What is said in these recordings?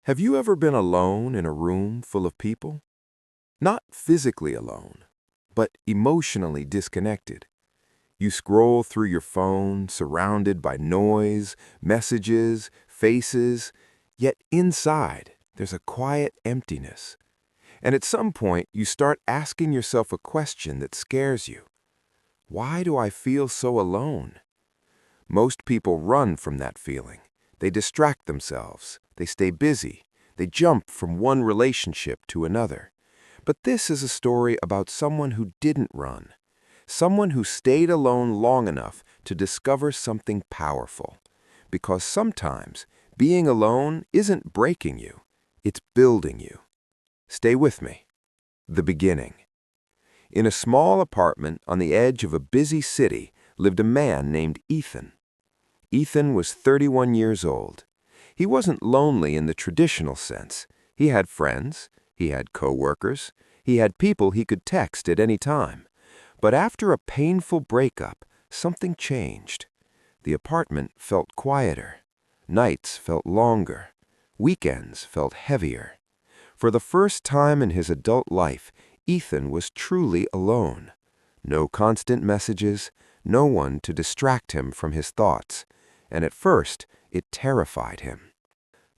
Have you ever been alone in a room full of people? Not physically alone, but emotionally disconnected. You scroll through your phone, surrounded by noise, messages, faces, yet inside, there's a quiet emptiness. And at some point, you start asking yourself a question that scares you. Why do I feel so alone? Most people run from that feeling. They distract themselves. They stay busy. They jump from one relationship to another. But this is a story about someone who didn't run. Someone who stayed alone long enough to discover something powerful. Because sometimes being alone isn't breaking you. It's building you. Stay with me. The beginning. In a small apartment on the edge of a busy city lived a man named Ethan. Ethan was 31 years old. He wasn't lonely in the traditional sense. He had friends, he had coworkers, he had people he could text at any time. But after a painful breakup, something changed. The apartment felt quieter. Nights felt longer. Weekends felt heavier. For the first time in his adult life, Ethan was truly alone. No constant messages, no one to distract him from his thoughts. And at first, it terrified him.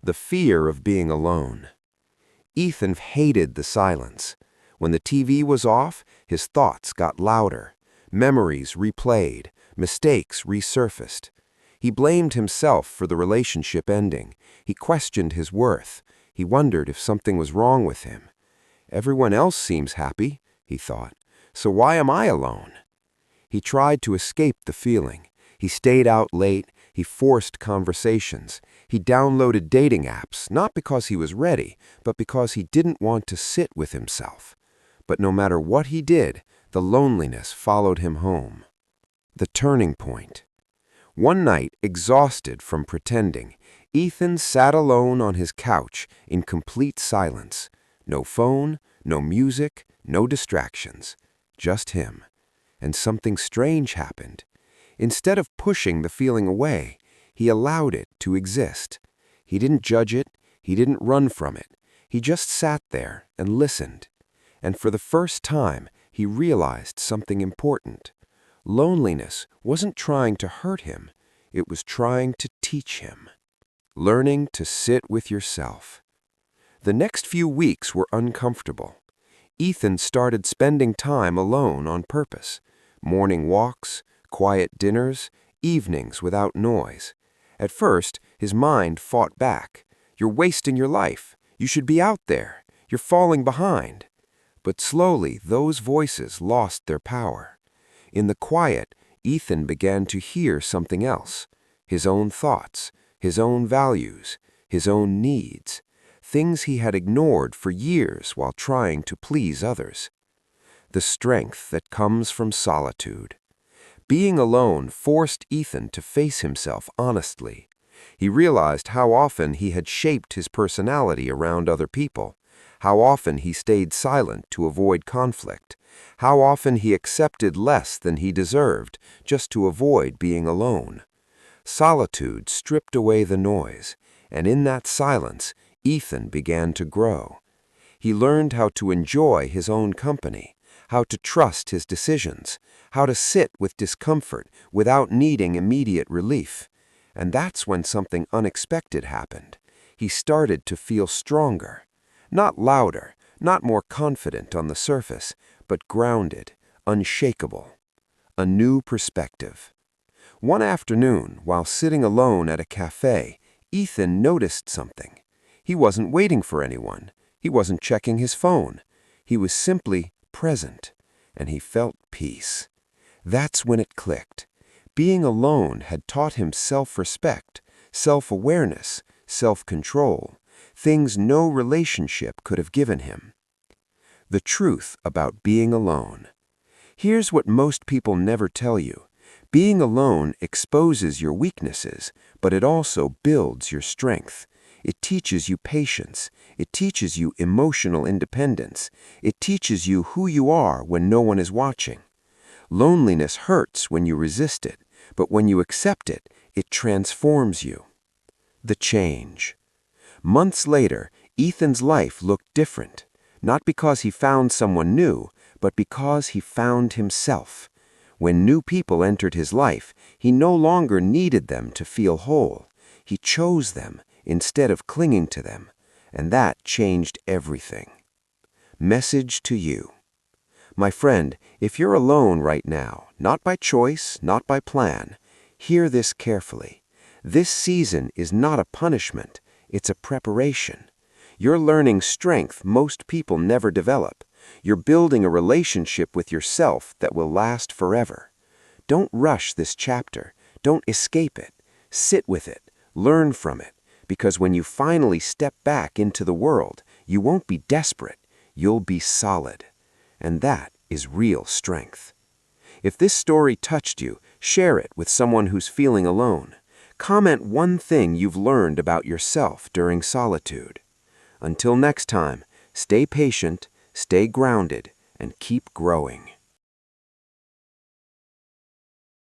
The fear of being alone. Ethan hated the silence. When the TV was off, his thoughts got louder. Memories replayed, mistakes resurfaced. He blamed himself for the relationship ending. He questioned his worth. He wondered if something was wrong with him. Everyone else seems happy, he thought, so why am I alone? He tried to escape the feeling. He stayed out late. He forced conversations. He downloaded dating apps, not because he was ready, but because he didn't want to sit with himself. But no matter what he did, the loneliness followed him home. The turning point. One night, exhausted from pretending, Ethan sat alone on his couch in complete silence. No phone, no music, no distractions. Just him. And something strange happened. Instead of pushing the feeling away, he allowed it to exist. He didn't judge it. He didn't run from it. He just sat there and listened. And for the first time, he realized something important. Loneliness wasn't trying to hurt him. It was trying to teach him. Learning to sit with yourself. The next few weeks were uncomfortable. Ethan started spending time alone on purpose. Morning walks, quiet dinners, evenings without noise. At first, his mind fought back. You're wasting your life. You should be out there. You're falling behind. But slowly, those voices lost their power. In the quiet, Ethan began to hear something else. His own thoughts, his own values, his own needs. Things he had ignored for years while trying to please others. The strength that comes from solitude. Being alone forced Ethan to face himself honestly. He realized how often he had shaped his personality around other people, how often he stayed silent to avoid conflict, how often he accepted less than he deserved just to avoid being alone. Solitude stripped away the noise, and in that silence, Ethan began to grow. He learned how to enjoy his own company, how to trust his decisions, how to sit with discomfort without needing immediate relief. And that's when something unexpected happened. He started to feel stronger. Not louder, not more confident on the surface, but grounded, unshakable. A new perspective. One afternoon, while sitting alone at a cafe, Ethan noticed something. He wasn't waiting for anyone. He wasn't checking his phone. He was simply present, and he felt peace. That's when it clicked. Being alone had taught him self-respect, self-awareness, self-control, things no relationship could have given him. The truth about being alone. Here's what most people never tell you. Being alone exposes your weaknesses, but it also builds your strength. It teaches you patience. It teaches you emotional independence. It teaches you who you are when no one is watching. Loneliness hurts when you resist it, but when you accept it, it transforms you. The change. Months later, Ethan's life looked different, not because he found someone new, but because he found himself. When new people entered his life, he no longer needed them to feel whole. He chose them instead of clinging to them, and that changed everything. Message to you. My friend, if you're alone right now, not by choice, not by plan, hear this carefully. This season is not a punishment, it's a preparation. You're learning strength most people never develop. You're building a relationship with yourself that will last forever. Don't rush this chapter. Don't escape it. Sit with it. Learn from it. Because when you finally step back into the world, you won't be desperate. You'll be solid. And that is real strength. If this story touched you, share it with someone who's feeling alone. Comment one thing you've learned about yourself during solitude. Until next time, stay patient, stay grounded, and keep growing.